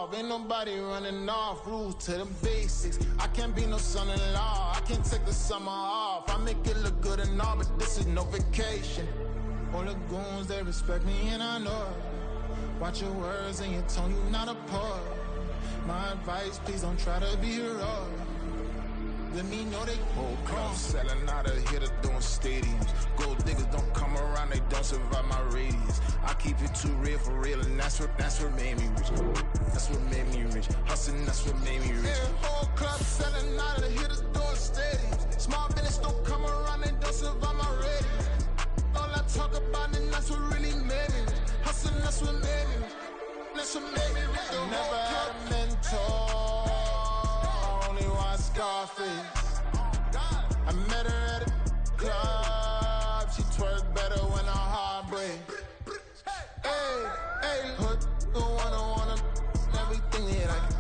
off. Ain't nobody running off. Rules to the basics. I can't be no son-in-law. I can't take the summer off. I make it look good and all, but this is no vacation. All the goons, they respect me and I know it. Watch your words and your tone, you not a poet. My advice, please don't try to be heroic. Let me know they whole club selling out of here to doing stadiums. Gold diggers don't come around, they don't survive my radius. I keep it too real for real, and that's what made me rich. That's what made me rich. Hustling, that's what made me rich. Yeah, whole club selling out of here to doing stadiums. Small business don't come around, they don't survive my radius. All I talk about, and that's what really made me rich. Hustling, that's what made me rich. That's what made me rich. I never had a mentor. Scarface. I met her at a club. She twerk better when her heart breaks. Hey, hood, the one I wanna everything that I can.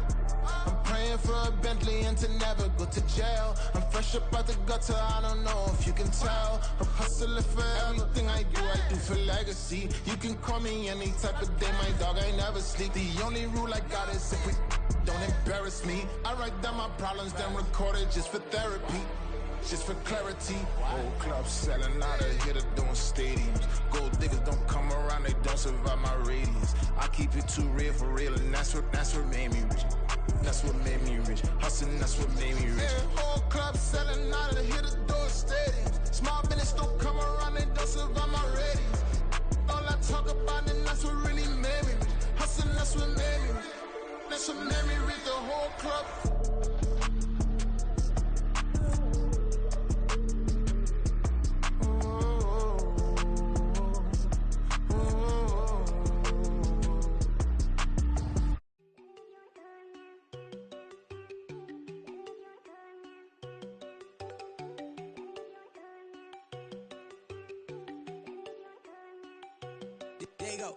I'm praying for a Bentley and to never go to jail. I'm fresh up out the gutter, I don't know if you can tell. I'm hustling for everything I do for legacy. You can call me any type of day, my dog, I never sleep. The only rule I got is if we don't embarrass me. I write down my problems, then record it just for therapy, just for clarity. Whole club selling out of here to doing stadiums. Gold diggers don't come around, they don't survive my radius. I keep it too real for real, and that's what made me rich. That's what made me rich. Hustling, that's what made me rich. Yeah, whole club selling out of here to doing stadiums. Small business don't come around, they don't survive my radius. All I talk about, and that's what really made me rich. Hustling, that's what made me rich. That's what made me read the whole club. There you go.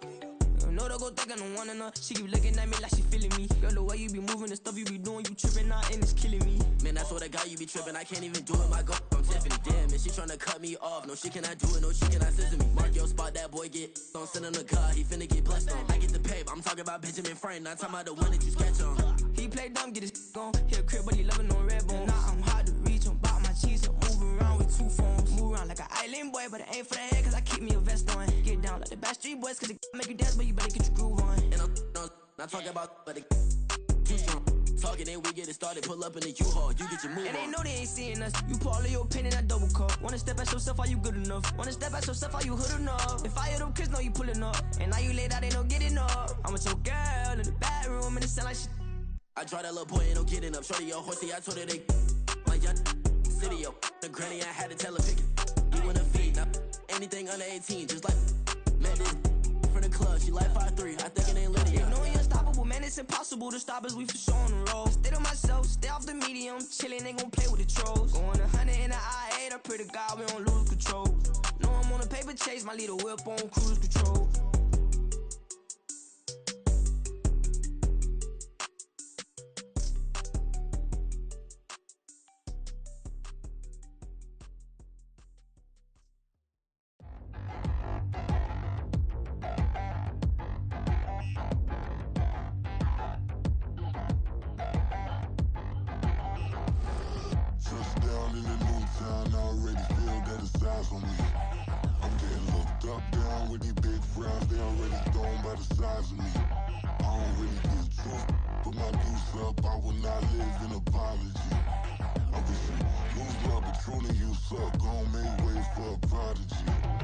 No, don't go thinking no one enough. She keep looking at me like she feeling me. Girl, the way you be moving, the stuff you be doing, you tripping out and it's killing me. Man, that's what I got, you be tripping. I can't even do it, my girl. I'm Tiffany. Damn, and she tryna cut me off. No, she cannot do it, no, she cannot scissor me. Mark your spot, that boy get on. Send him the car, he finna get blessed on. I get the pay, but I'm talking about Benjamin Franklin. Not talking about the one that you sketch on. He play dumb, get his gone. Hit a crib, but he loving on red bone. Nah, I'm hard to reach, I'm bout my cheese. I'm moving around with two phones. Move around like an island boy, but it ain't for the head, cause I keep me a vest on. Get down like the Backstreet Boys, cause it make you dance, but you better get your groove on. And I'm not talking about, but it too strong. Talking, then we get it started. Pull up in the U-Haul, you get your move and on. they know they ain't seeing us. You pull all of your pen in that double cup. Wanna step at yourself, are you good enough? Wanna step at yourself, are you hood enough? If I hear them kids, know you pulling up. And now you laid out, they don't get enough. I'm with your girl in the bedroom, and it sound like shit. I draw that little boy, ain't no getting up. Shorty, your horsey, I told her they like young city, yo. The granny, I had to tell her pick it. You wanna feed, now anything under 18, just like met this from the club. She like 5'3", I think it ain't lit. You know we unstoppable, man, it's impossible to stop us, we for sure on the road. Stay to myself, stay off the medium, chillin', ain't gon' play with the trolls. Going 100 in the I-8, I pray to God we don't lose control. Know I'm on a paper chase, my little whip on cruise control.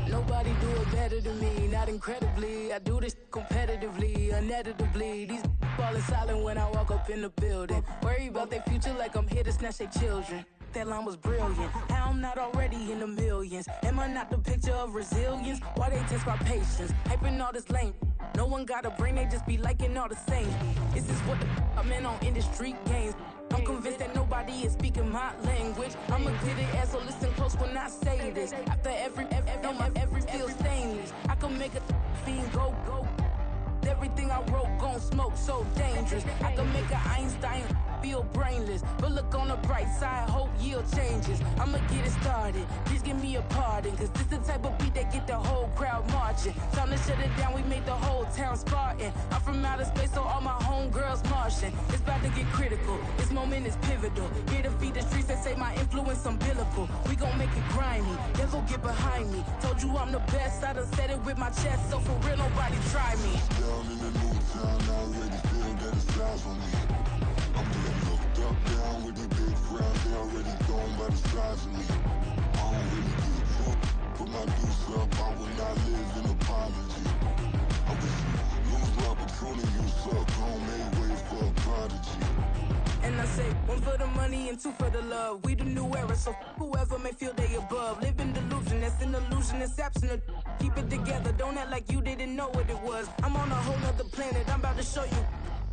Nobody do it better than me, not incredibly. I do this competitively, uneditably. These falling silent when I walk up in the building. Worry about their future like I'm here to snatch their children. That line was brilliant. How I'm not already in the millions? Am I not the picture of resilience? Why they test my patience? Hyping all this lame. No one got a brain, they just be liking all the same. This is what the I'm in on industry games. I'm convinced that nobody is speaking my language. I'ma clear the air, so listen close when I say this. After every feel stainless. I can make a fiend go. Everything I wrote gon' smoke, so dangerous. I can make an Einstein feel brainless. But look on the bright side, hope yield changes. I'ma get it started, please give me a pardon. Cause this the type of beat that get the whole crowd marching. Time to shut it down, we made the whole town Spartan. I'm from outer space, so all my homegirls marching. critical. This moment is pivotal. Here to feed the streets, they say my influence umbilical. We gon' make it grimy, never get behind me. Told you I'm the best, I done said it with my chest, so for real, nobody try me. Down in the new town, I already feel that it's eyes on me. I'm getting looked up, down with the big crowd, they already gone by the size of me. I don't really give a fuck, put my deuce up, I will not live in apology. I wish you lose the opportunity, you suck, home made way for a prodigy. And I say, one for the money and two for the love. We the new era, so whoever may feel they above. Live in delusion, that's an illusion, it's absent. Keep it together, don't act like you didn't know what it was. I'm on a whole nother planet, I'm about to show you.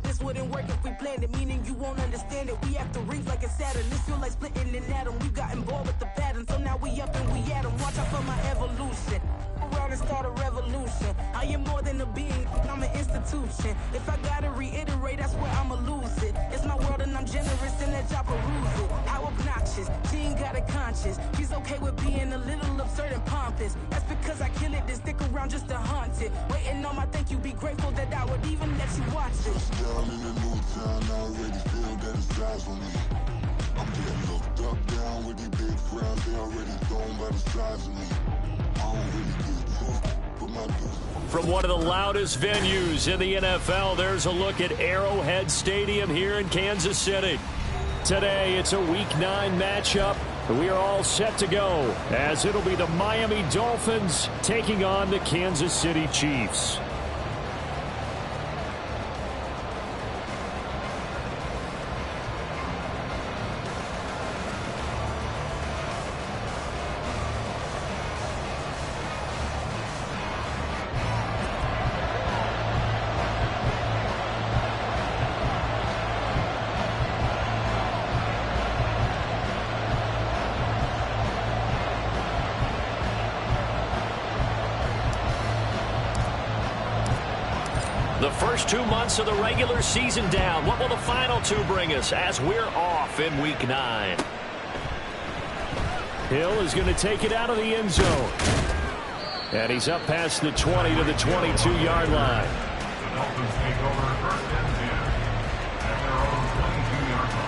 This wouldn't work if we planned it, meaning you won't understand it. We have to rings like a Saturn, this feel like splitting an atom. We got involved with the pattern, so now we up and we at 'em. Watch out for my evolution. Around and start a revolution. I am more than a being, I'm an institution. If I gotta reiterate, that's where I'ma lose it. It's my world and I'm generous and that y'all peruse it. How obnoxious, she ain't got a conscience. She's okay with being a little absurd and pompous. That's because I kill it, then stick around just to haunt it. Waiting on my thank you, be grateful that I would even let you watch it. Down in the new town, I already feel that it's eyes on me. I'm getting looked up, down with the big crowd, they already gone by the size of me. I don't really give a fuck, put my deuce. From one of the loudest venues in the NFL, there's a look at Arrowhead Stadium here in Kansas City. Today, it's a Week 9 matchup. We are all set to go, as it'll be the Miami Dolphins taking on the Kansas City Chiefs. The first 2 months of the regular season down. What will the final 2 bring us as we're off in Week 9? Hill is going to take it out of the end zone. And he's up past the 20 to the 22-yard line. The Dolphins take over first and 10 at their own 22-yard line.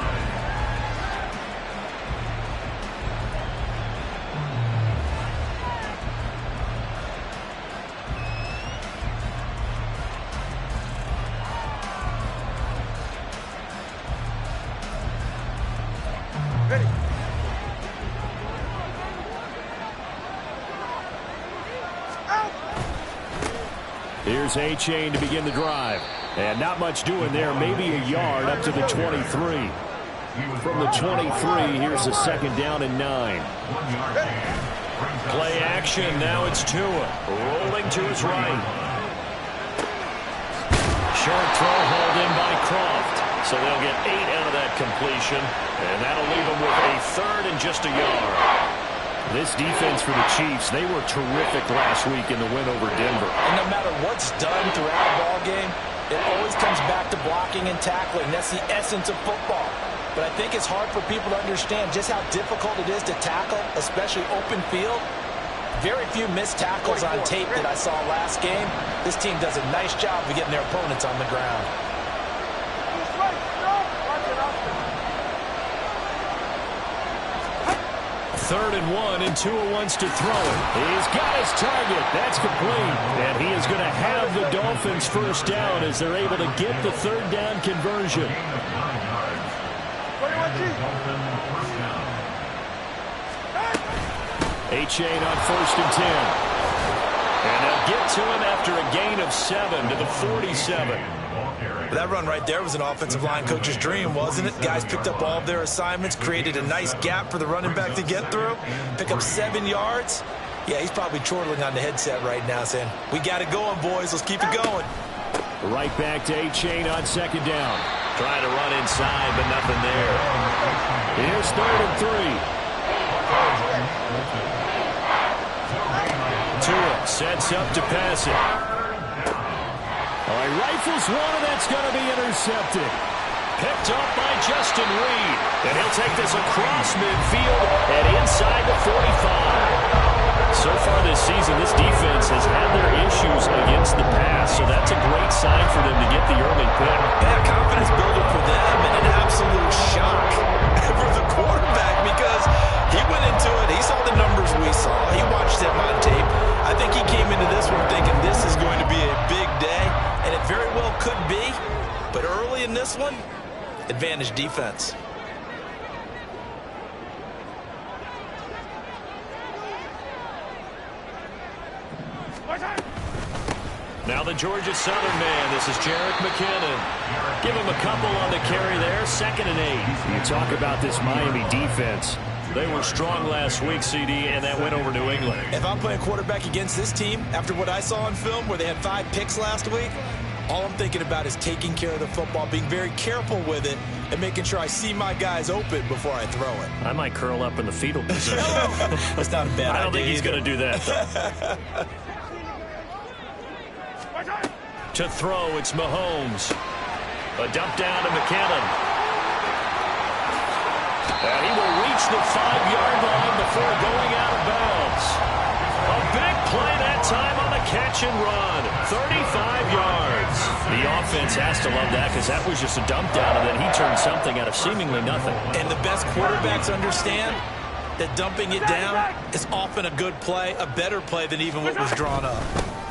Here's A-Chain to begin the drive. And not much doing there. Maybe a yard up to the 23. From the 23, here's a second down and 9. Play action. Now it's Tua. Rolling to his right. Short throw hauled in by Croft. So they'll get 8 out of that completion. And that'll leave them with a third and just a yard. This defense for the Chiefs, they were terrific last week in the win over Denver. And no matter what's done throughout a ball game, it always comes back to blocking and tackling. That's the essence of football. But I think it's hard for people to understand just how difficult it is to tackle, especially open field. Very few missed tackles on tape that I saw last game. This team does a nice job of getting their opponents on the ground. 3rd and 1, and Tua wants to throw it. He's got his target. That's complete. And he is going to have the Dolphins first down as they're able to get the 3rd down conversion. A-Chain on 1st and 10. And they'll get to him after a gain of 7 to the 47. That run right there was an offensive line coach's dream, wasn't it? Guys picked up all of their assignments, created a nice gap for the running back to get through, pick up 7 yards. Yeah, he's probably chortling on the headset right now saying, we got it going, boys. Let's keep it going. Right back to A-Chain on 2nd down. Trying to run inside, but nothing there. Here's 3rd and 3. Tua sets up to pass it. He rifles one, and that's going to be intercepted. Picked up by Justin Reed. And he'll take this across midfield and inside the 45. So far this season, this defense has had their issues against the pass, so that's a great sign for them to get the early pick. Yeah, confidence builder for them and an absolute early in this one, advantage defense. Now the Georgia Southern man. This is Jerick McKinnon. Give him a couple on the carry there. 2nd and 8. You talk about this Miami defense. They were strong last week, CD, and that went over New England. If I'm playing quarterback against this team, after what I saw on film where they had 5 picks last week, all I'm thinking about is taking care of the football, being very careful with it, and making sure I see my guys open before I throw it. I might curl up in the fetal position. That's not a bad idea. I don't think he's going to do that, though. To throw, it's Mahomes. A dump down to McKinnon. And he will reach the 5-yard line before going out of bounds. A big play that time on the catch and run. 35 yards. The offense has to love that because that was just a dump down, and then he turned something out of seemingly nothing. And the best quarterbacks understand that dumping it down is often a good play, a better play than even what was drawn up.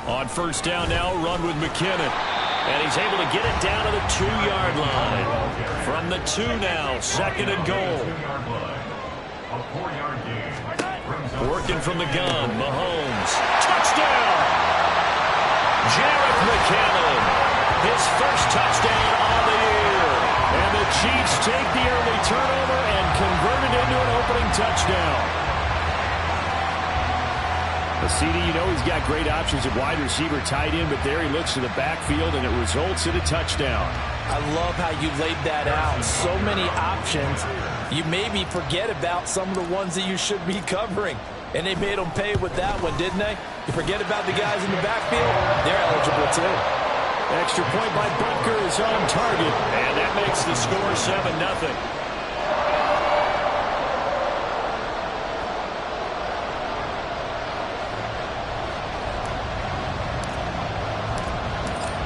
On 1st down now, run with McKinnon. And he's able to get it down to the 2-yard line. From the 2 now, 2nd and goal. Working from the gun, Mahomes. Touchdown! Jerick McKinnon. His first touchdown on the year. And the Chiefs take the early turnover and convert it into an opening touchdown. CD, you know he's got great options at wide receiver, tight end, but there he looks to the backfield, and it results in a touchdown. I love how you laid that out. So many options. You maybe forget about some of the ones that you should be covering, and they made them pay with that one, didn't they? You forget about the guys in the backfield, they're eligible too. Extra point by Butker is on target, and that makes the score 7-0.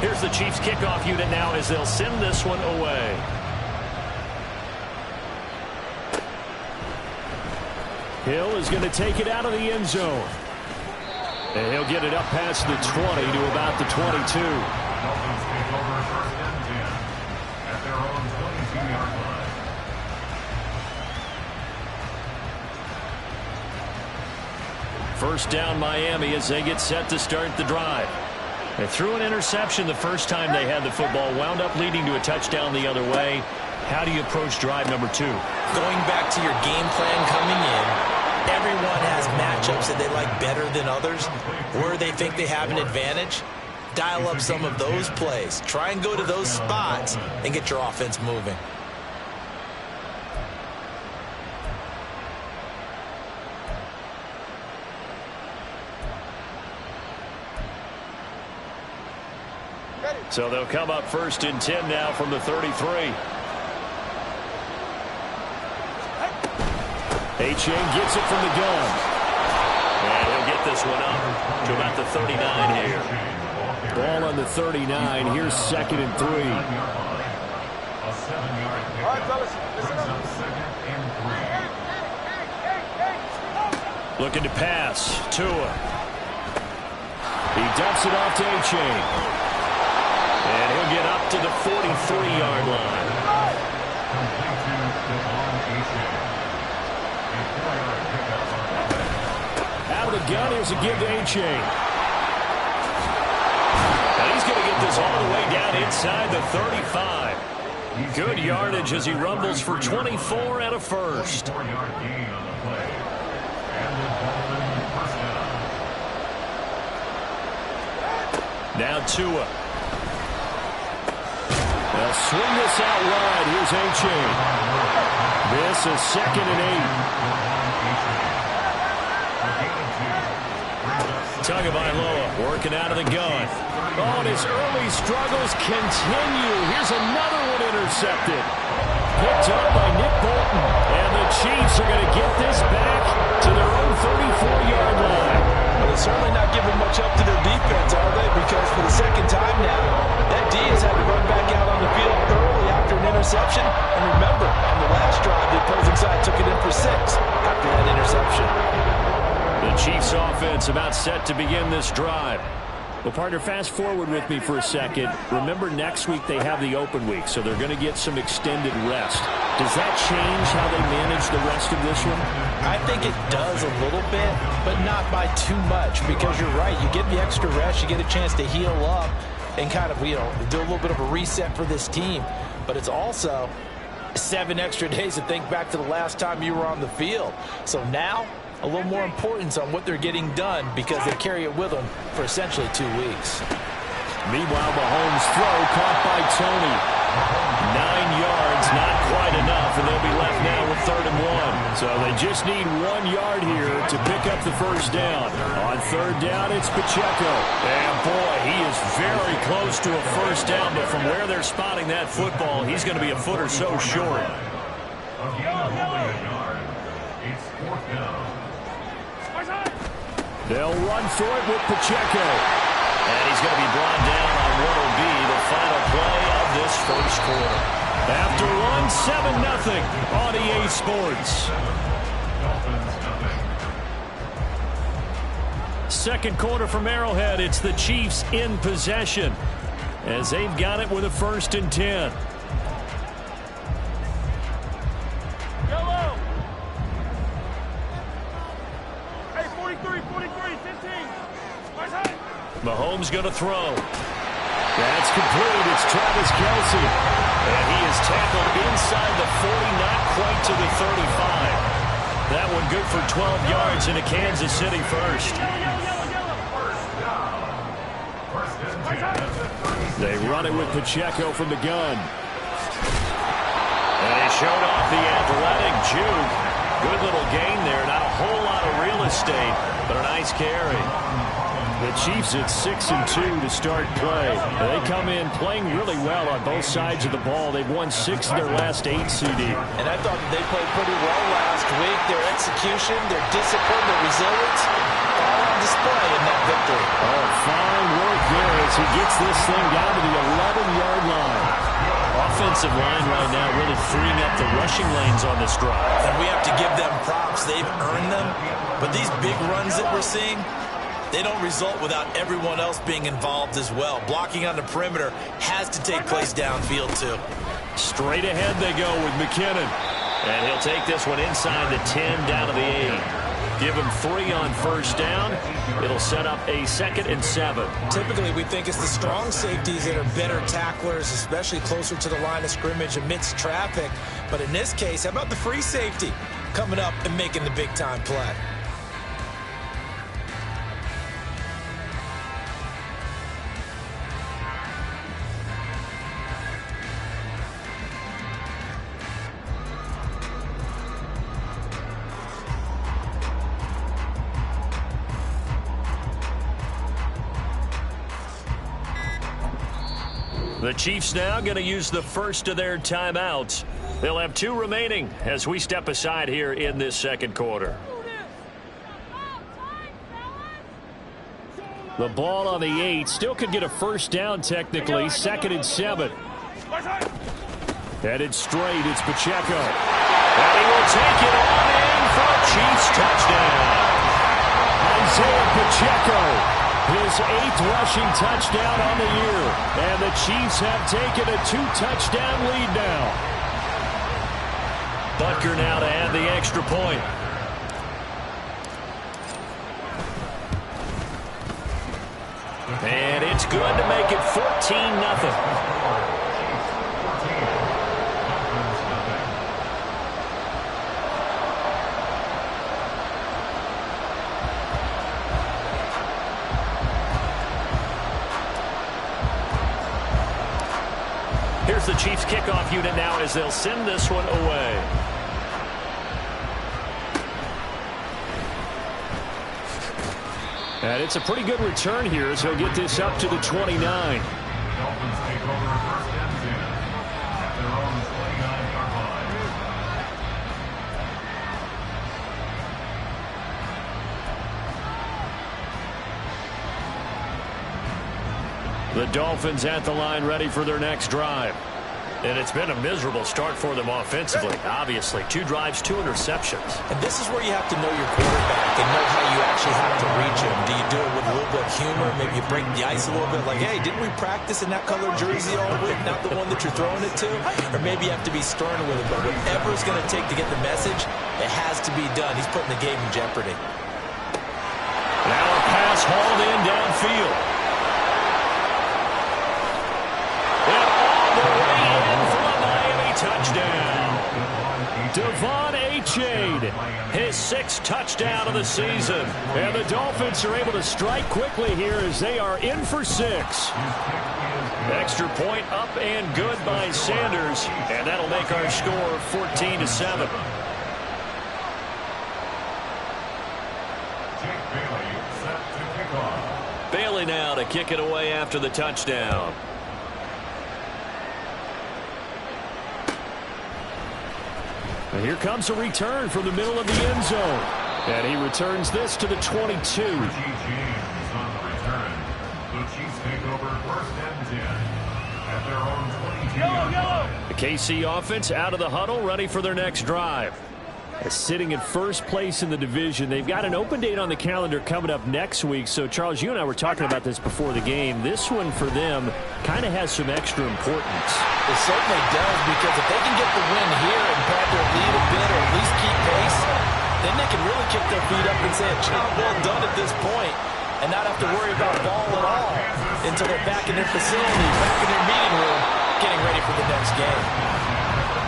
Here's the Chiefs kickoff unit now as they'll send this one away. Hill is going to take it out of the end zone. And he'll get it up past the 20 to about the 22. First down Miami as they get set to start the drive. They threw an interception the first time they had the football, wound up leading to a touchdown the other way. How do you approach drive number 2? Going back to your game plan coming in, everyone has matchups that they like better than others, where they think they have an advantage. Dial up some of those plays. Try and go to those spots and get your offense moving. So they'll come up 1st and 10 now from the 33. Achane gets it from the gun. And he'll get this one up to about the 39 here. Ball on the 39. Here's 2nd and 3. All right, fellas, listen up. Looking to pass. Tua. He dumps it off to Achane. And he'll get up to the 43-yard line. Out of the gun, here's a give to Achane. And he's going to get this all the way down inside the 35. Good yardage as he rumbles for 24 and a first. Now Tua. They'll swing this out wide. Here's Achane. This is 2nd and 8. Tagovailoa working out of the gun. Oh, and his early struggles continue. Here's another one intercepted. Picked up by Nick Bolton. And the Chiefs are going to get this back to their own 34-yard line. Well, they're certainly not giving much up to their defense, are they? Because for the 2nd time now, that D has had to run back out on the field early after an interception. And remember, on the last drive, the opposing side took it in for 6 after that interception. The Chiefs offense about set to begin this drive. Well, partner, fast forward with me for a second. Remember, next week they have the open week, so they're going to get some extended rest. Does that change how they manage the rest of this one? I think it does a little bit, but not by too much, because you're right. You get the extra rest, you get a chance to heal up and kind of, do a little bit of a reset for this team. But it's also 7 extra days to think back to the last time you were on the field. So now, a little more importance on what they're getting done because they carry it with them for essentially 2 weeks. Meanwhile, Mahomes' throw caught by Tony. 9 yards, not quite enough, and they'll be left now with 3rd and 1. So they just need 1 yard here to pick up the first down. On 3rd down, it's Pacheco. And boy, he is very close to a first down, but from where they're spotting that football, he's going to be a foot or so short. It's 4th down. They'll run for it with Pacheco. And he's going to be brought down on what will be the final play of this first quarter. After one, 7-0 on EA Sports. Second quarter from Arrowhead. It's the Chiefs in possession as they've got it with a 1st and 10. Mahomes going to throw. That's complete. It's Travis Kelce. And he is tackled inside the 40, not quite to the 35. That one good for 12 yards into Kansas City first. They run it with Pacheco from the gun. And he showed off the athletic juke. Good little gain there. Not a whole lot of real estate, but a nice carry. The Chiefs at 6-2 to start play. They come in playing really well on both sides of the ball. They've won 6 of their last 8, CD. And I thought they played pretty well last week. Their execution, their discipline, their resilience, all on display in that victory. Oh, fine work there as he gets this thing down to the 11-yard line. Offensive line right now really freeing up the rushing lanes on this drive. And we have to give them props. They've earned them. But these big runs that we're seeing, they don't result without everyone else being involved as well. Blocking on the perimeter has to take place downfield, too. Straight ahead they go with McKinnon. And he'll take this one inside the 10 down to the 8. Give him 3 on first down. It'll set up a 2nd and 7. Typically, we think it's the strong safeties that are better tacklers, especially closer to the line of scrimmage amidst traffic. But in this case, how about the free safety coming up and making the big-time play? The Chiefs now going to use the first of their timeouts. They'll have 2 remaining as we step aside here in this second quarter. The ball on the 8. Still could get a first down technically. 2nd and 7. Headed straight. It's Pacheco. And he will take it on in for a Chiefs touchdown. Isaiah Pacheco. His 8th rushing touchdown on the year. And the Chiefs have taken a 2-touchdown lead now. Butker now to add the extra point. And it's good to make it 14-0. Here's the Chiefs kickoff unit now as they'll send this one away. And it's a pretty good return here as he'll get this up to the 29. Dolphins take over 1st and 10 at their own 29-yard line. The Dolphins at the line ready for their next drive. And it's been a miserable start for them offensively, obviously. 2 drives, 2 interceptions. And this is where you have to know your quarterback and know how you actually have to reach him. Do you do it with a little bit of humor? Maybe you break the ice a little bit, like, hey, didn't we practice in that color jersey all week, not the one that you're throwing it to? Or maybe you have to be stern with it. But whatever it's going to take to get the message, it has to be done. He's putting the game in jeopardy. Now a pass hauled in downfield. And all the way in for a Miami touchdown. Devon Achane, his 6th touchdown of the season. And the Dolphins are able to strike quickly here as they are in for 6. Extra point up and good by Sanders. And that'll make our score 14-7. Bailey now to kick it away after the touchdown. And here comes a return from the middle of the end zone. And he returns this to the 22. James on the return. The Chiefs take over 1st and 10 at their own 22-yard line. The KC offense out of the huddle, ready for their next drive. Sitting in first place in the division. They've got an open date on the calendar coming up next week. So, Charles, you and I were talking about this before the game. This one for them kind of has some extra importance. It certainly does, because if they can get the win here and pad their lead a bit or at least keep pace, then they can really kick their feet up and say a job well done at this point and not have to worry about ball at all until they're back in their facility, back in their meeting room, getting ready for the next game.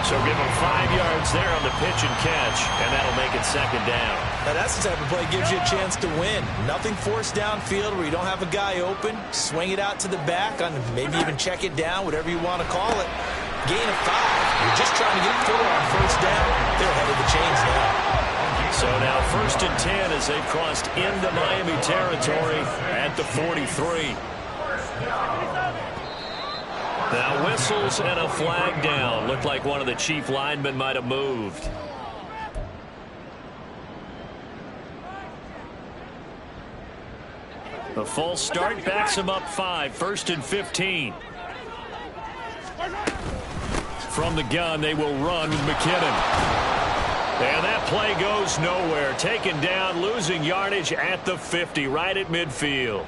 So give them 5 yards there on the pitch and catch, and that'll make it 2nd down. Now that's the type of play that gives you a chance to win. Nothing forced downfield where you don't have a guy open. Swing it out to the back, on maybe even check it down, whatever you want to call it. Gain of 5. You're just trying to get 4 on 1st down. They're ahead of the chains now. So now 1st and 10 as they've crossed into Miami territory at the 43. Now whistles and a flag down. Looked like one of the Chief linemen might have moved. The false start backs him up 5. 1st and 15. From the gun, they will run with McKinnon. And that play goes nowhere. Taken down, losing yardage at the 50, right at midfield.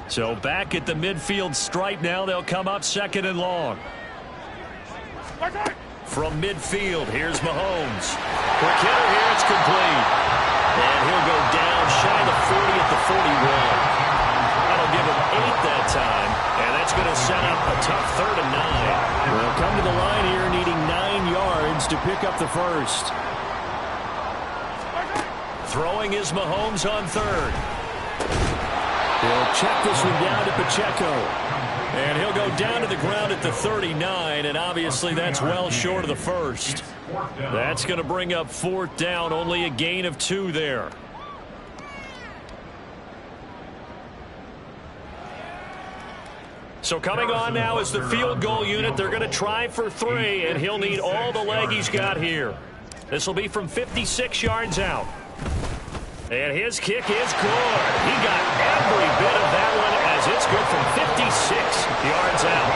So back at the midfield stripe now. They'll come up 2nd and long. From midfield, here's Mahomes. For Kittle here, it's complete. And he'll go down shy of the 40 at the 41. That'll give him 8 that time. And that's going to set up a tough 3rd and 9. We'll come to the line here needing 9 yards to pick up the 1st. Throwing is Mahomes on 3rd. He'll check this one down to Pacheco. And he'll go down to the ground at the 39, and obviously that's well short of the 1st. That's going to bring up 4th down, only a gain of 2 there. So coming on now is the field goal unit. They're going to try for 3, and he'll need all the leg he's got here. This will be from 56 yards out. And his kick is good. He got every bit of that one as it's good from 56 yards out.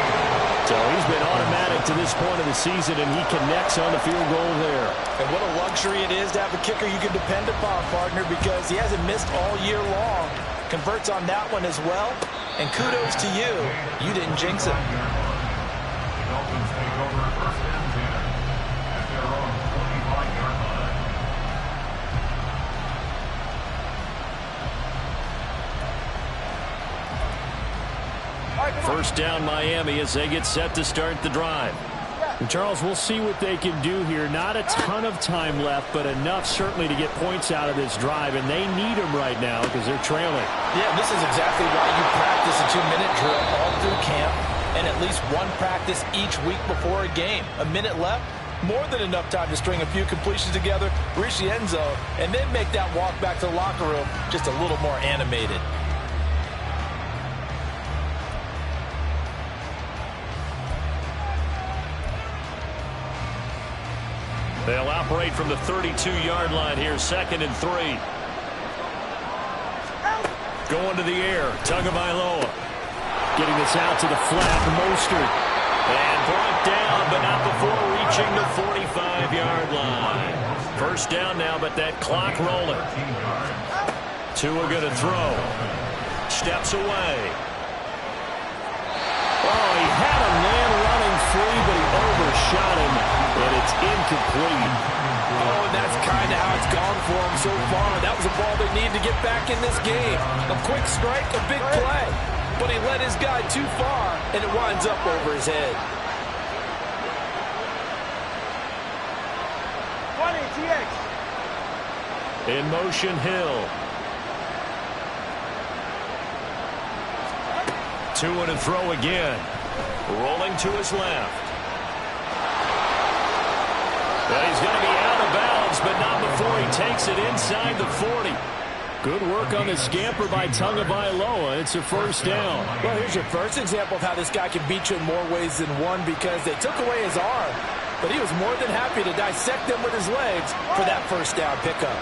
So he's been automatic to this point of the season, and he connects on the field goal there. And what a luxury it is to have a kicker you can depend upon, partner, because he hasn't missed all year long. Converts on that one as well. And kudos to you. You didn't jinx it. The Dolphins take over 1st and 10 at their own 25-yard line. First down Miami as they get set to start the drive. And Charles, we'll see what they can do here. Not a ton of time left, but enough certainly to get points out of this drive, and they need them right now because they're trailing. Yeah, this is exactly why you practice a 2-minute drill all through camp and at least one practice each week before a game. A minute left, more than enough time to string a few completions together, reach the end zone, and then make that walk back to the locker room just a little more animated. They'll operate from the 32-yard line here, 2nd and 3. Going to the air, Tagovailoa. Getting this out to the flat, Mostert. And brought down, but not before reaching the 45-yard line. First down now, but that clock rolling. Tua going to throw. Steps away. Oh, he had a man running free, but he overshot him, and it's incomplete. Oh, and that's kind of how it's gone for him so far. That was a ball they need to get back in this game. A quick strike, a big play. But he led his guy too far, and it winds up over his head. 20, TX. In motion, Hill. Tua to throw again. Rolling to his left. Well, he's going to be out of bounds, but not before he takes it inside the 40. Good work on the scamper by Tagovailoa. It's a first down. Well, here's your first example of how this guy can beat you in more ways than one, because they took away his arm, but he was more than happy to dissect them with his legs for that first down pickup.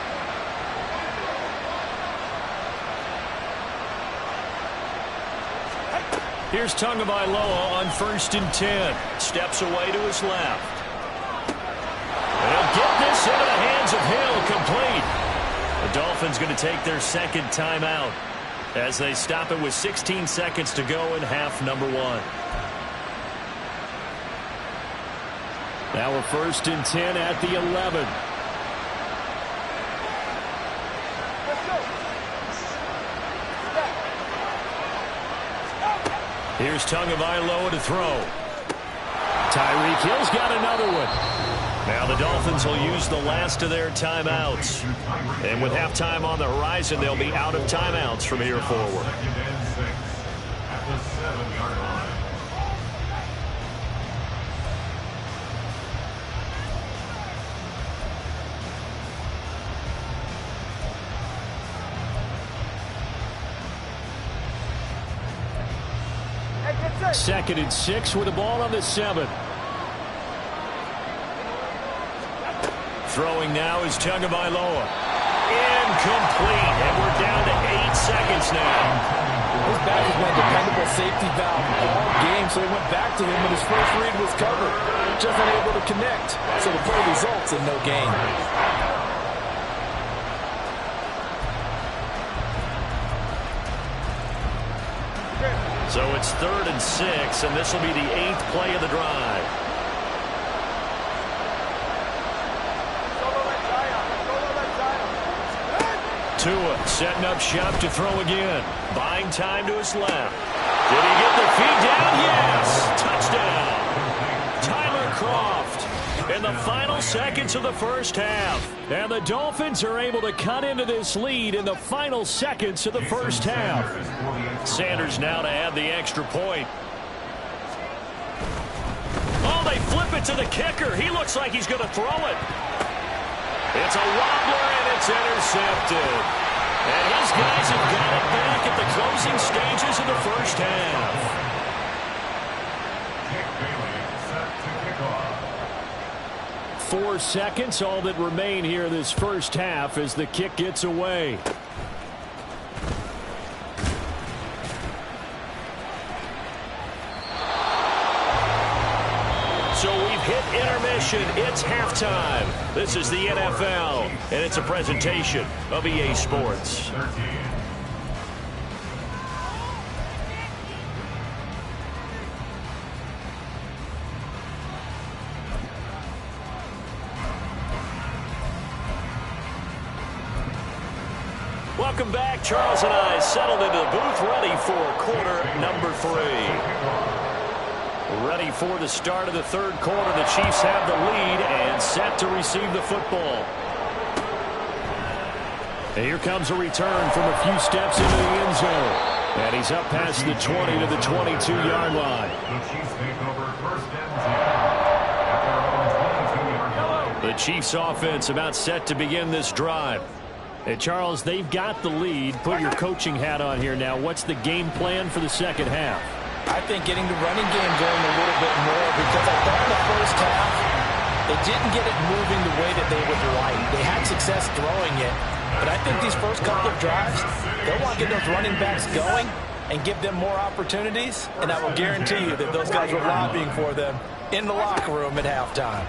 Here's Tagovailoa on 1st and 10. Steps away to his left. And he'll get this into the hands of Hill, complete. The Dolphins going to take their 2nd timeout as they stop it with 16 seconds to go in half number 1. Now we're 1st and 10 at the 11. Here's Tagovailoa to throw. Tyreek Hill's got another one. Now the Dolphins will use the last of their timeouts. And with halftime on the horizon, they'll be out of timeouts from here forward. 2nd and 6 at the 7-yard line. Second and 6 with the ball on the 7. Throwing now is Tagovailoa. Incomplete. And we're down to 8 seconds now. His back has been a dependable safety valve all game, so he went back to him when his first read was covered. Just unable to connect, so the play results in no gain. So it's 3rd and 6, and this will be the 8th play of the drive. Tua setting up shop to throw again. Buying time to his left. Did he get the feet down? Yes! Touchdown! Tyler Kroft in the final seconds of the first half. And the Dolphins are able to cut into this lead in the final seconds of the first half. Sanders now to add the extra point. Oh, they flip it to the kicker. He looks like he's going to throw it. It's a wobbler, and it's intercepted. And his guys have got it back at the closing stages of the first half. Jake Bailey set to kick off. 4 seconds, all that remain here this first half as the kick gets away. So we've hit intermission. It's halftime. This is the NFL, and it's a presentation of EA Sports. 13. Welcome back. Charles and I settled into the booth, ready for quarter number 3. Ready for the start of the 3rd quarter. The Chiefs have the lead and set to receive the football. And here comes a return from a few steps into the end zone. And he's up past the 20 to the 22-yard line. The Chiefs take over 1st and 10 at their own 22-yard line. The Chiefs offense about set to begin this drive. Hey, Charles, they've got the lead. Put your coaching hat on here now. What's the game plan for the second half? I think getting the running game going a little bit more, because I thought in the first half They didn't get it moving the way that they would like. They had success throwing it, but I think these first couple of drives, they'll want to get those running backs going and give them more opportunities, and I will guarantee you that those guys were lobbying for them in the locker room at halftime.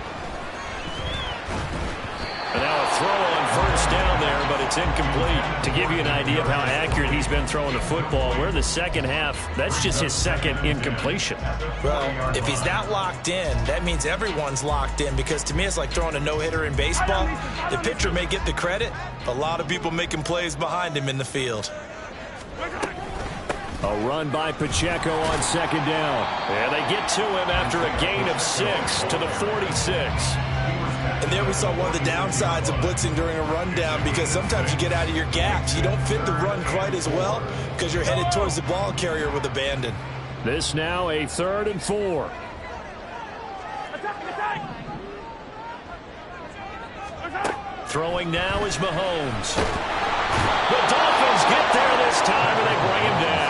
And now a throw on first down there, but it's incomplete. To give you an idea of how accurate he's been throwing the football, we're in the second half. That's just his second incompletion. Well, if he's that locked in, that means everyone's locked in, because to me it's like throwing a no-hitter in baseball. The pitcher may get the credit. A lot of people making plays behind him in the field. A run by Pacheco on second down. And they get to him after a gain of 6 to the 46. And there we saw one of the downsides of blitzing during a rundown, because sometimes you get out of your gaps. You don't fit the run quite as well because you're headed towards the ball carrier with abandon. This now a 3rd and 4. Throwing now is Mahomes. The Dolphins get there this time, and they bring him down.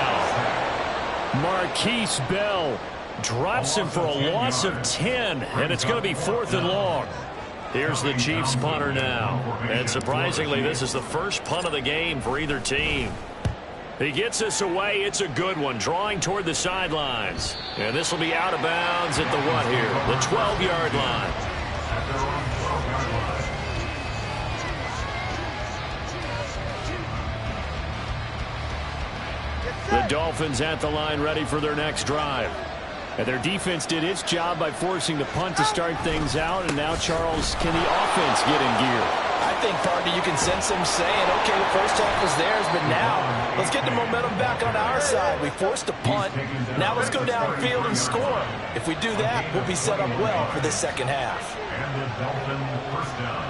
Marquise Bell drops him for a loss of 10, and it's going to be 4th and long. Here's the Chiefs punter now. And surprisingly, this is the first punt of the game for either team. He gets us away. It's a good one, drawing toward the sidelines. And this will be out of bounds at the what here? The 12-yard line. The Dolphins at the line, ready for their next drive. And their defense did its job by forcing the punt to start things out. And now, Charles, can the offense get in gear? I think, partner, you can sense them saying, okay, the first half was theirs, but now let's get the momentum back on our side. We forced a punt. Now let's go downfield and score. If we do that, we'll be set up well for this second half. And the Dolphin first down.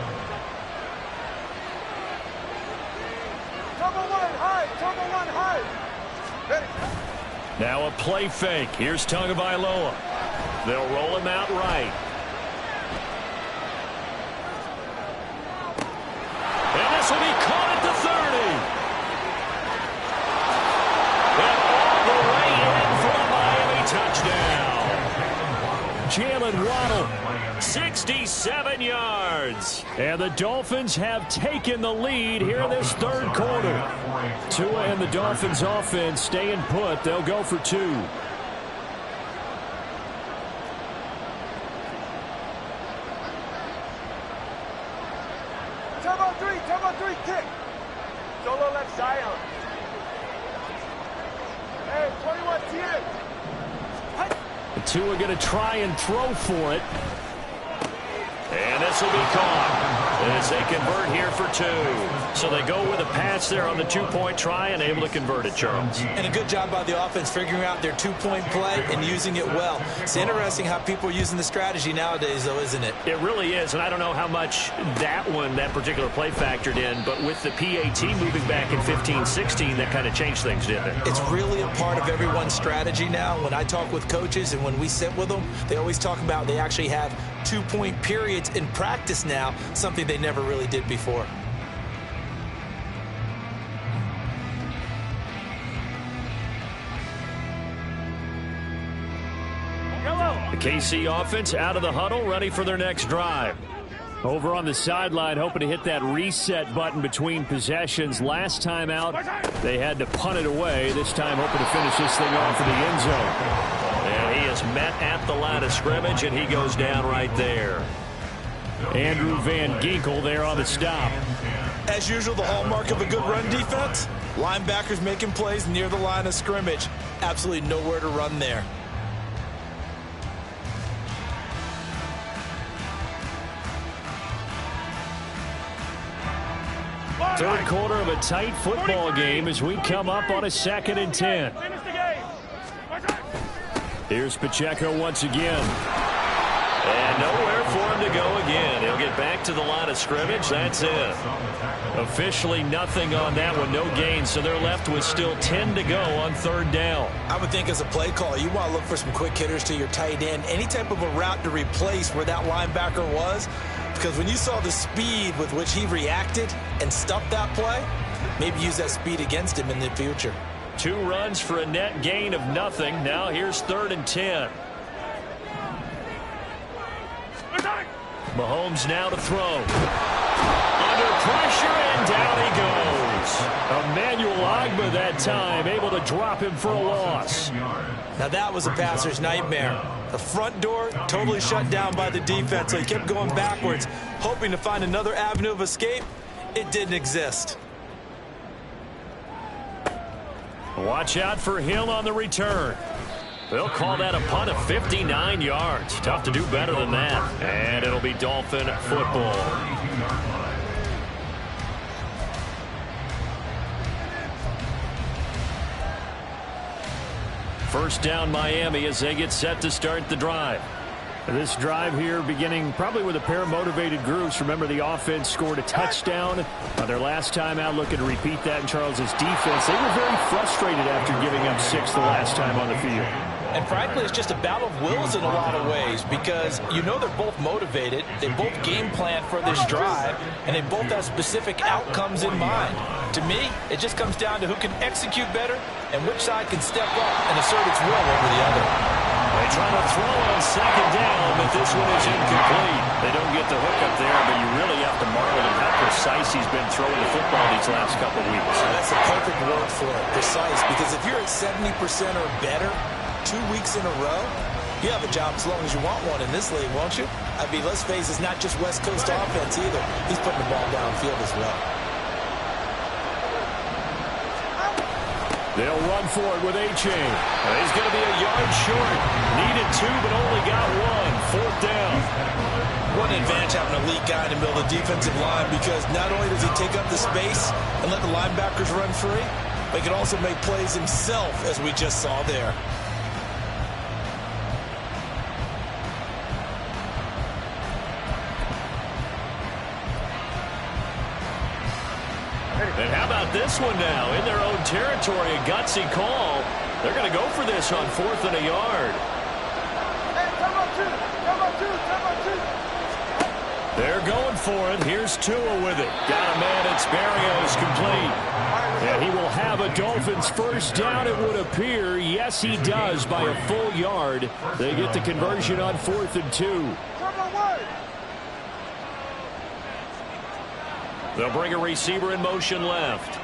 Turbo one high. Ready. Now a play fake. Here's Tagovailoa. They'll roll him out right. And this will be caught at the 30. And all the way in for a Miami touchdown. Jalen Waddle, 67 yards. And the Dolphins have taken the lead here in this third quarter. Tua and the Dolphins offense staying put. They'll go for 2. Turbo 3, kick. Solo left side. Hey, 21 TN. Tua going to try and throw for it. And this will be caught as they convert here for 2. So they go with a pass there on the 2-point try and able to convert it, Charles. And a good job by the offense figuring out their 2-point play and using it well. It's interesting how people are using the strategy nowadays, though, isn't it? It really is, and I don't know how much that particular play factored in, but with the PAT moving back in 15-16, that kind of changed things, didn't it? It's really a part of everyone's strategy now. When I talk with coaches and when we sit with them, they always talk about they actually have 2-point periods in practice now, something they never really did before. The KC offense out of the huddle, ready for their next drive. Over on the sideline, hoping to hit that reset button between possessions. Last time out, they had to punt it away. This time, hoping to finish this thing off in the end zone. And he is met at the line of scrimmage, and he goes down right there. Andrew Van Ginkel there on the stop. As usual, the hallmark of a good run defense, linebackers making plays near the line of scrimmage. Absolutely nowhere to run there. Third quarter of a tight football game as we come up on a 2nd and 10. Here's Pacheco once again. And nowhere for him to go again. He'll get back to the line of scrimmage. That's it. Officially nothing on that one. No gain. So they're left with still 10 to go on 3rd down. I would think as a play call, you want to look for some quick hitters to your tight end. Any type of a route to replace where that linebacker was. Because when you saw the speed with which he reacted and stuffed that play, maybe use that speed against him in the future. 2 runs for a net gain of nothing. Now here's 3rd and 10. Mahomes now to throw. Under pressure, and down he goes. Emmanuel Ogbah that time, able to drop him for a loss. Now that was a passer's nightmare. The front door totally shut down by the defense, so he kept going backwards, hoping to find another avenue of escape. It didn't exist. Watch out for Hill on the return. They'll call that a punt of 59 yards. Tough to do better than that. And it'll be Dolphin football. First down Miami as they get set to start the drive. This drive here beginning probably with a pair of motivated groups. Remember, the offense scored a touchdown their last time out, looking to repeat that in Charles's defense. They were very frustrated after giving up 6 the last time on the field. And frankly, it's just a battle of wills in a lot of ways, because you know they're both motivated, they both game plan for this drive, and they both have specific outcomes in mind. To me, it just comes down to who can execute better and which side can step up and assert its will over the other. They try to throw on second down, but this one is incomplete. They don't get the hook up there, but you really have to marvel at how precise he's been throwing the football these last couple weeks. That's a perfect word for it, precise, because if you're at 70% or better 2 weeks in a row, you have a job as long as you want one in this league, won't you? I mean, let's face it, it's not just West Coast offense either. He's putting the ball downfield as well. They'll run for it with A-Chain. He's going to be a yard short. Needed 2, but only got 1. 4th down. What an advantage having an elite guy in the middle of the defensive line, because not only does he take up the space and let the linebackers run free, but he can also make plays himself, as we just saw there. And how about this one now? In their own territory, a gutsy call. They're going to go for this on 4th and a yard. They're going for it. Here's Tua with it. Got a man. It's Barrios complete. And he will have a Dolphins first down, it would appear. Yes, he does by a full yard. They get the conversion on 4th and 2. They'll bring a receiver in motion left.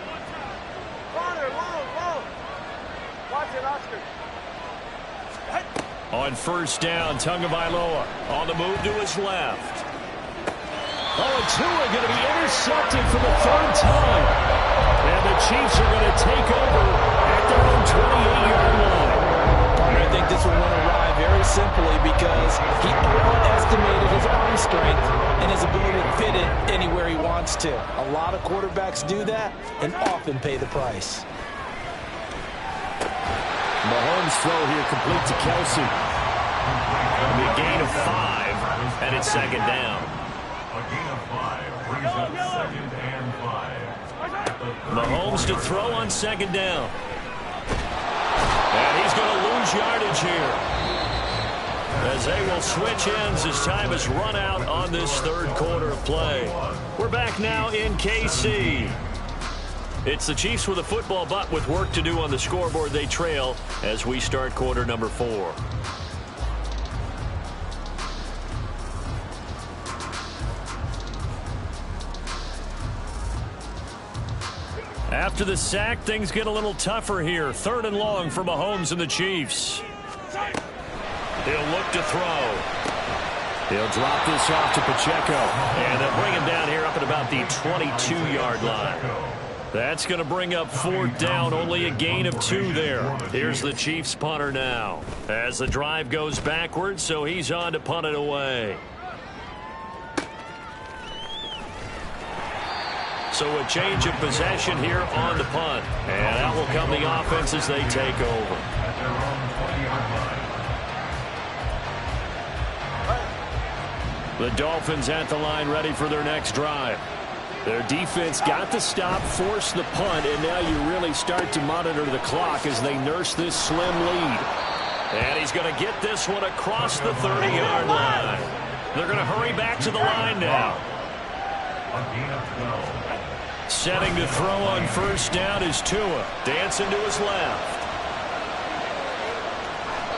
On first down, Tagovailoa on the move to his left. Oh, and Tua going to be intercepted for the 3rd time. And the Chiefs are going to take over at their own 28-yard line. I think this one went awry very simply because he overestimated his arm strength and his ability to fit it anywhere he wants to. A lot of quarterbacks do that and often pay the price. Mahomes throw here complete to Kelsey. It'll be a gain of 5, and it's 2nd down. A gain of 5 brings up 2nd and 5. Mahomes to throw on 2nd down. And he's going to lose yardage here, as they will switch ends as time has run out on this 3rd quarter of play. We're back now in KC. It's the Chiefs with a football, but with work to do on the scoreboard. They trail as we start quarter number 4. After the sack, things get a little tougher here. 3rd and long for Mahomes and the Chiefs. He'll look to throw. He'll drop this off to Pacheco. And they'll bring him down here up at about the 22-yard line. That's going to bring up 4th down. Only a gain of 2 there. Here's the Chiefs punter now, as the drive goes backwards, so he's on to punt it away. So a change of possession here on the punt. And out will come the offense as they take over. The Dolphins at the line, ready for their next drive. Their defense got the stop, forced the punt, and now you really start to monitor the clock as they nurse this slim lead. And he's going to get this one across the 30-yard line. They're going to hurry back to the line now. Setting to throw on first down is Tua. Dancing to his left.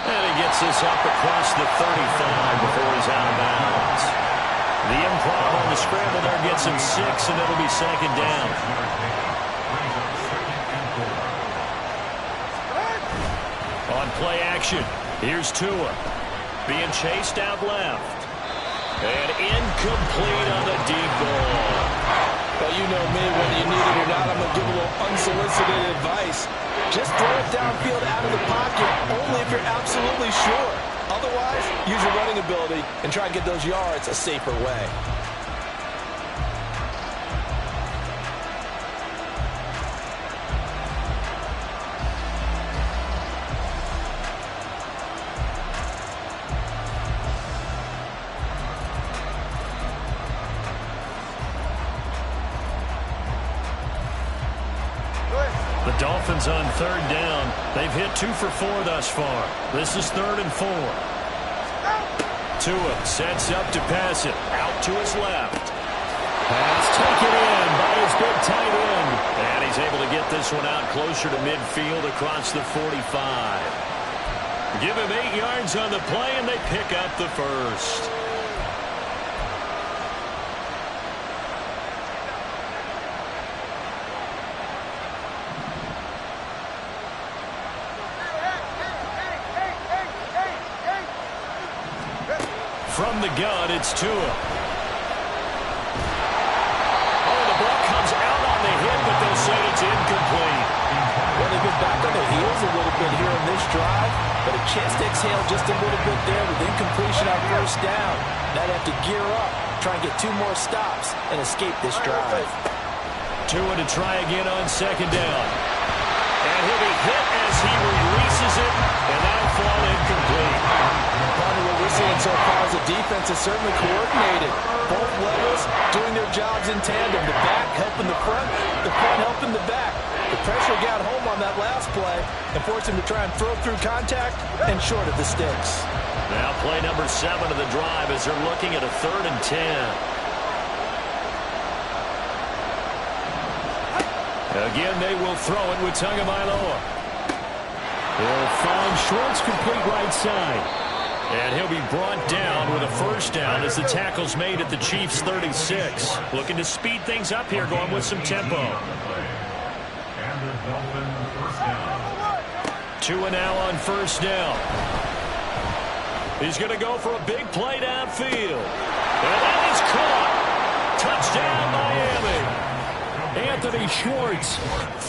And he gets this up across the 35 before he's out of bounds. The improv on the scramble there gets him 6, and it'll be second down. On play action, here's Tua. Being chased out left. And incomplete on the deep ball. Well, you know me, whether you need it or not, I'm going to give a little unsolicited advice. Just throw it downfield out of the pocket, only if you're absolutely sure. Otherwise, use your running ability and try and get those yards a safer way. The Dolphins on third down. They've hit 2 for 4 thus far. This is 3rd and 4. Tua sets up to pass it. Out to his left. Pass taken in by his big tight end. And he's able to get this one out closer to midfield across the 45. Give him 8 yards on the play, and they pick up the first. From the gun, it's Tua. Oh, the ball comes out on the hit, but they'll say it's incomplete. Well, they've been back on their heels a little bit here in this drive, but a chance to exhale just a little bit there with incompletion on first down. Now they have to gear up, try and get 2 more stops, and escape this drive. Tua to try again on second down. And he'll be hit as he releases it, and that'll fall incomplete. What we're seeing so far is the defense is certainly coordinated. Both levels doing their jobs in tandem. The back helping the front helping the back. The pressure got home on that last play and forced him to try and throw through contact and short of the sticks. Now play number 7 of the drive as they're looking at a 3rd and 10. Again, they will throw it with Tagovailoa. They'll find Schwartz complete right side. And he'll be brought down with a first down as the tackle's made at the Chiefs' 36. Looking to speed things up here, going with some tempo. Tua now on first down. He's going to go for a big play downfield. And that is caught. Touchdown, Miami. Anthony Schwartz,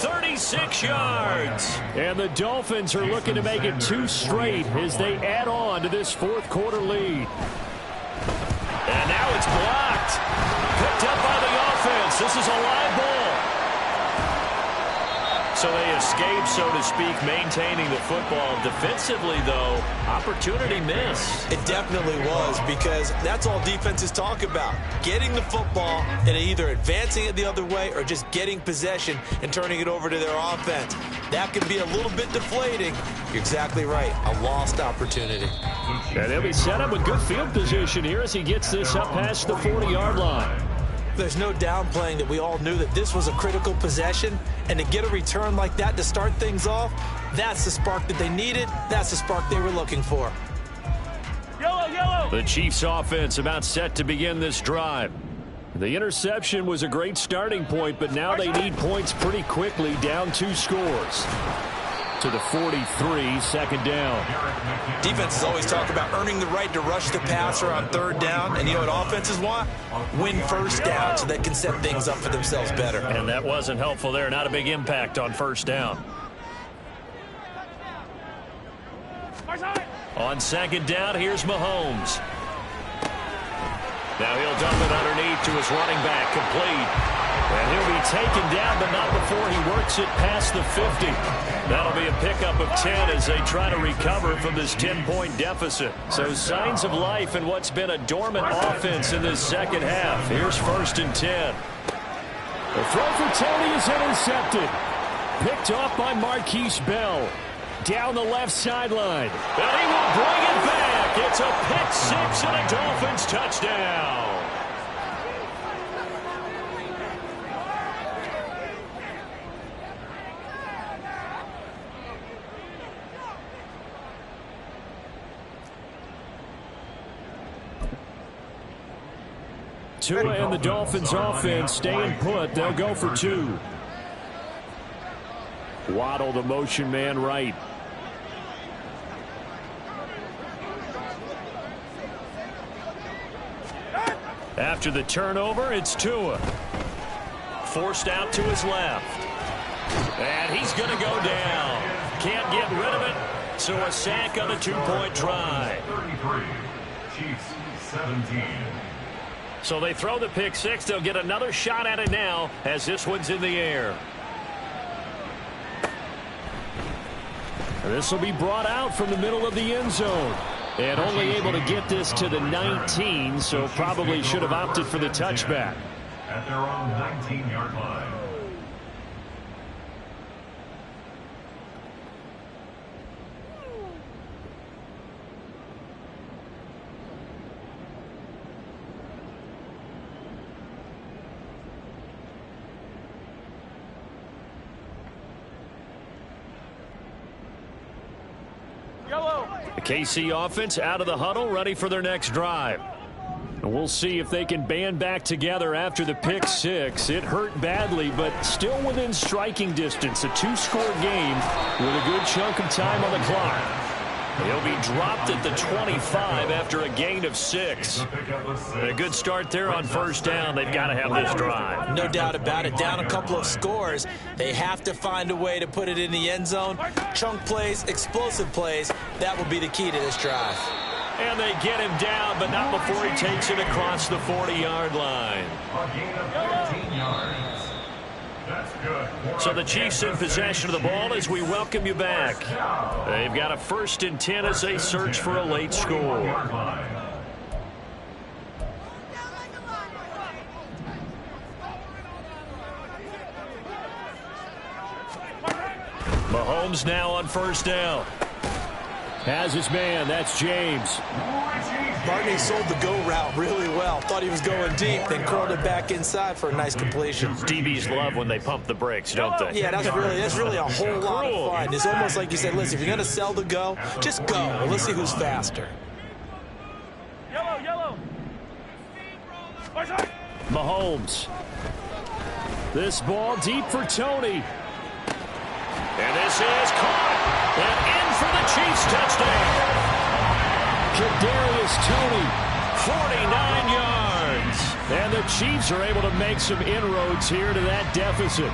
36 yards. And the Dolphins are looking to make it 2 straight as they add on to this 4th quarter lead. And now it's blocked. Picked up by the offense. This is a live ball. So they escape, so to speak, maintaining the football. Defensively, though, opportunity missed. It definitely was, because that's all defenses talk about. Getting the football and either advancing it the other way or just getting possession and turning it over to their offense. That can be a little bit deflating. You're exactly right. A lost opportunity. And he'll be set up with good field position here as he gets this up past the 40-yard line. There's no downplaying that we all knew that this was a critical possession, and to get a return like that to start things off, that's the spark that they needed. That's the spark they were looking for. The Chiefs offense about set to begin this drive. The interception was a great starting point, but now they need points pretty quickly, down 2 scores. To the 43, second down. Defenses always talk about earning the right to rush the passer on 3rd down, and you know what offenses want? Win first down so they can set things up for themselves better. And that wasn't helpful there. Not a big impact on first down. On second down, here's Mahomes. Now he'll dump it underneath to his running back, complete. And he'll be taken down, but not before he works it past the 50. That'll be a pickup of 10 as they try to recover from this 10-point deficit. So signs of life in what's been a dormant offense in this second half. Here's 1st and 10. The throw for Tony is intercepted. Picked off by Marquise Bell. Down the left sideline. And he will bring it back. It's a pick 6 and a Dolphins touchdown. Tua and the Dolphins offense staying put. They'll go for 2. Waddle, the motion man, right. After the turnover, it's Tua. Forced out to his left. And he's going to go down. Can't get rid of it. So a sack on a 2-point try. 33, Chiefs 17. So they throw the pick 6. They'll get another shot at it now as this one's in the air. This will be brought out from the middle of the end zone. And only able to get this to the 19, so probably should have opted for the touchback. At their own 19-yard line. The KC offense out of the huddle, ready for their next drive. And we'll see if they can band back together after the pick 6. It hurt badly, but still within striking distance. A 2-score game with a good chunk of time on the clock. He'll be dropped at the 25 after a gain of 6. And a good start there on first down. They've got to have this drive. No doubt about it. Down a couple of scores. They have to find a way to put it in the end zone. Chunk plays, explosive plays. That will be the key to this drive. And they get him down, but not before he takes it across the 40-yard line. A gain of 15 yards. That's good. So the Chiefs in possession of the ball as we welcome you back. They've got a 1st and 10 as they search for a late score. Mahomes now on first down. Has his man. That's James. Barney sold the go route really well. Thought he was going deep, then curled it back inside for a nice completion. DBs love when they pump the brakes, don't they? Yeah, that's really a whole lot of fun. It's almost like you said, listen, if you're going to sell the go, just go. And let's see who's faster. Yellow. Mahomes. This ball deep for Tony. And this is caught. And in for the Chiefs touchdown. Kadarius Toney, 49 yards. And the Chiefs are able to make some inroads here to that deficit.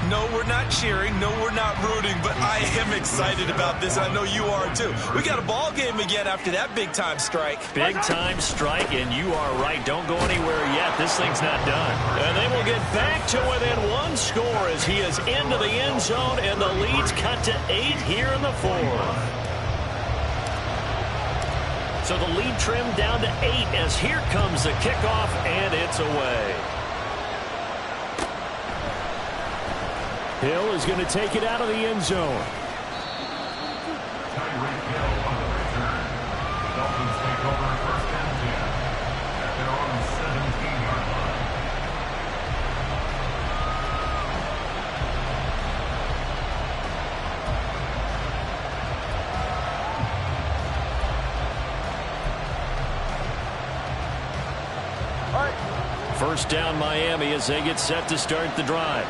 No, we're not cheering. No, we're not rooting. But I am excited about this. I know you are, too. We got a ball game again after that big-time strike. Big-time strike, and you are right. Don't go anywhere yet. This thing's not done. And they will get back to within 1 score as he is into the end zone, and the lead's cut to 8 here in the 4th. So the lead trimmed down to 8 as here comes the kickoff, and it's away. Hill is going to take it out of the end zone. Tyreek Hill on the return. The Dolphins take over 1st and 10 at their own 17-yard line. First down Miami as they get set to start the drive.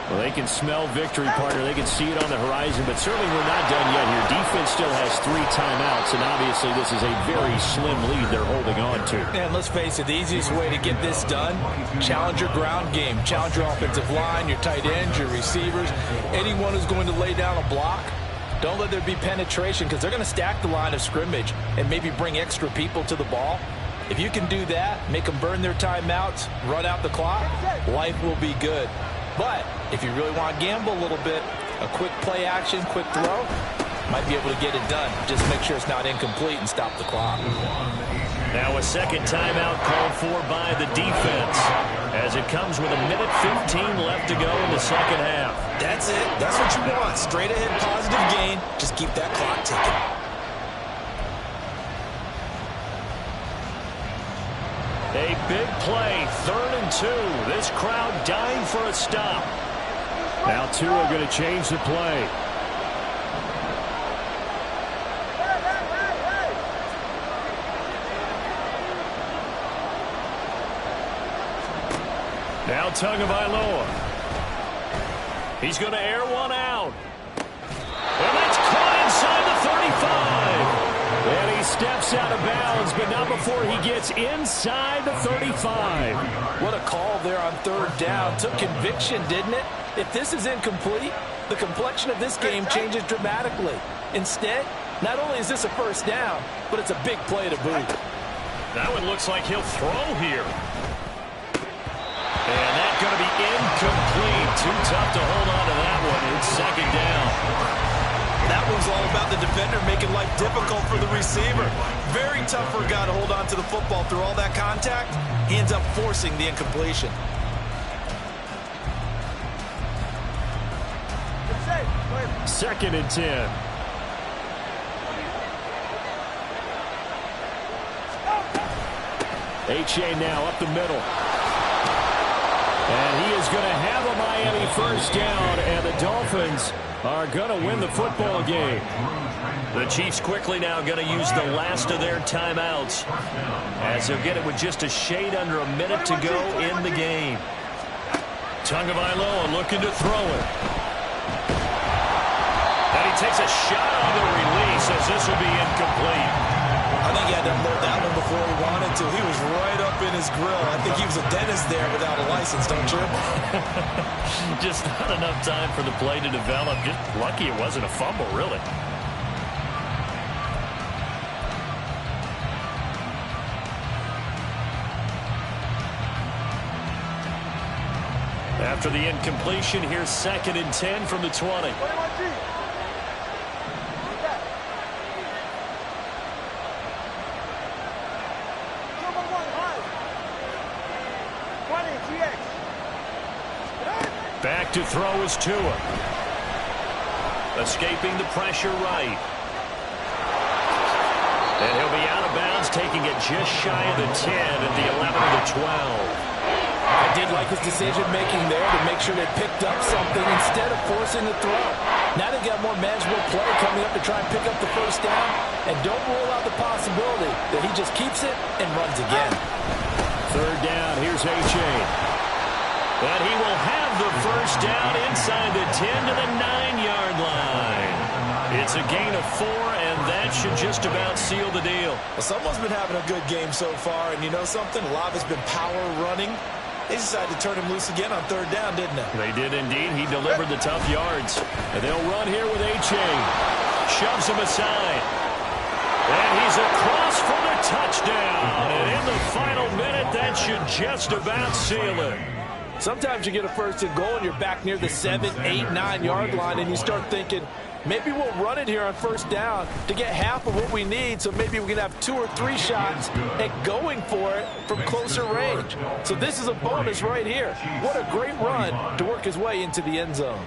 Well, they can smell victory, partner. They can see it on the horizon, but certainly we're not done yet here. Defense still has 3 timeouts, and obviously this is a very slim lead they're holding on to. And let's face it, the easiest way to get this done, challenge your ground game. Challenge your offensive line, your tight ends, your receivers, anyone who's going to lay down a block. Don't let there be penetration because they're going to stack the line of scrimmage and maybe bring extra people to the ball. If you can do that, make them burn their timeouts, run out the clock, life will be good. But if you really want to gamble a little bit, a quick play action, quick throw, might be able to get it done. Just make sure it's not incomplete and stop the clock. Now a second timeout called for by the defense as it comes with 1:15 left to go in the second half. That's it. That's what you want. Straight ahead positive gain. Just keep that clock ticking. A big play, 3rd and 2. This crowd dying for a stop. Now Tua going to change the play. Now Tagovailoa. He's going to air one out. And that's caught inside the 35. And he steps out of bounds, but not before he gets inside the 35. What a call there on third down. Took conviction, didn't it? If this is incomplete, the complexion of this game changes dramatically. Instead, not only is this a first down, but it's a big play to boot. That one looks like he'll throw here. And that's going to be incomplete. Too tough to hold on to that one. It's second down. That was all about the defender making life difficult for the receiver. Very tough for a guy to hold on to the football through all that contact. He ends up forcing the incompletion. Second and 10. H.A. now up the middle. And he is going to have a Miami first down, and the Dolphins are going to win the football game. The Chiefs quickly now going to use the last of their timeouts, as they'll get it with just a shade under a minute to go in the game. Tagovailoa looking to throw it. And he takes a shot on the release, as this will be incomplete. I think he had to unload that one before he wanted to. He was right up in his grill. I think he was a dentist there without a license, don't you? Just not enough time for the play to develop. Just lucky it wasn't a fumble, really. After the incompletion, here's second and 10 from the 20. Back to throw is Tua. Escaping the pressure right. And he'll be out of bounds, taking it just shy of the 10 at the 11 of the 12. I did like his decision-making there to make sure they picked up something instead of forcing the throw. Now they've got more manageable play coming up to try and pick up the first down. And don't rule out the possibility that he just keeps it and runs again. Third down, here's H.A. And he will have the first down inside the 10 to the 9-yard line. It's a gain of 4, and that should just about seal the deal. Well, someone's been having a good game so far, and you know something? A lot of it's been power running. They decided to turn him loose again on third down, didn't they? They did indeed. He delivered the tough yards. And they'll run here with H.A. Shoves him aside. And he's across for the touchdown. And in the final minute, that should just about seal it. Sometimes you get a first and goal and you're back near the 7, 8, 9-yard line, and you start thinking, maybe we'll run it here on first down to get half of what we need, so maybe we can have 2 or 3 shots at going for it from closer range. So this is a bonus right here. What a great run to work his way into the end zone.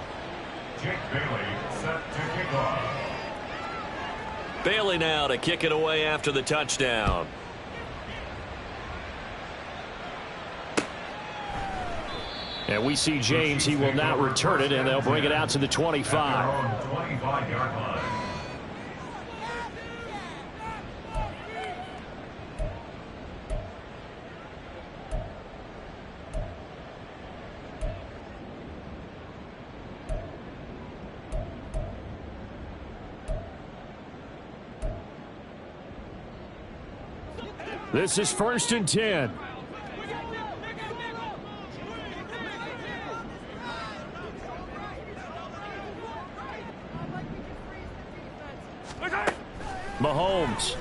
Jake Bailey set to kick off. Bailey now to kick it away after the touchdown. And we see James. He will not return it, and they'll bring it out to the 25. 25-yard line. This is first and 10. Mahomes.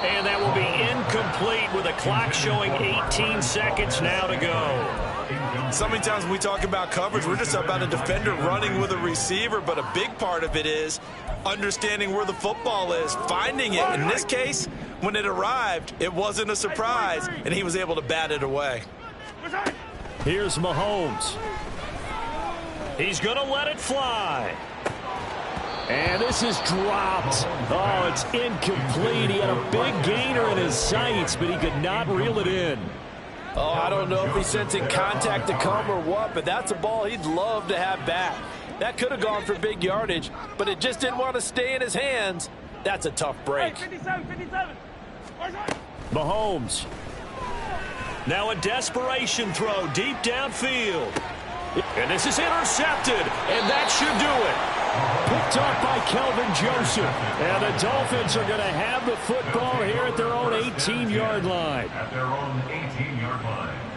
And that will be incomplete with a clock showing 18 seconds now to go. So many times when we talk about coverage, we're just about a defender running with a receiver, but a big part of it is understanding where the football is, finding it. In this case, when it arrived, it wasn't a surprise, and he was able to bat it away. Here's Mahomes. He's going to let it fly. And this is dropped. Oh, it's incomplete. He had a big gainer in his sights, but he could not reel it in. Oh, I don't know if he's sensing contact to come or what, but that's a ball he'd love to have back. That could have gone for big yardage, but it just didn't want to stay in his hands. That's a tough break. 57. Mahomes. Now a desperation throw deep downfield. And this is intercepted, and that should do it. Picked off by Kelvin Joseph. And the Dolphins are going to have the football here at their own 18-yard line. At their own 18-yard line.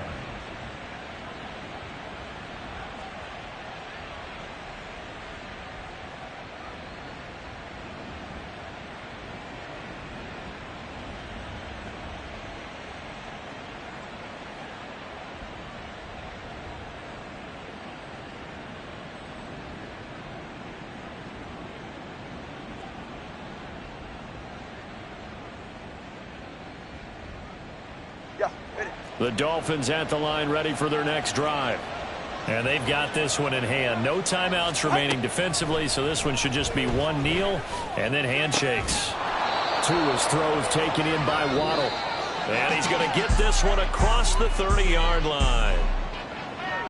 The Dolphins at the line ready for their next drive. And they've got this one in hand. No timeouts remaining defensively, so this one should just be one kneel and then handshakes. Tua's throws taken in by Waddle. And he's going to get this one across the 30-yard line.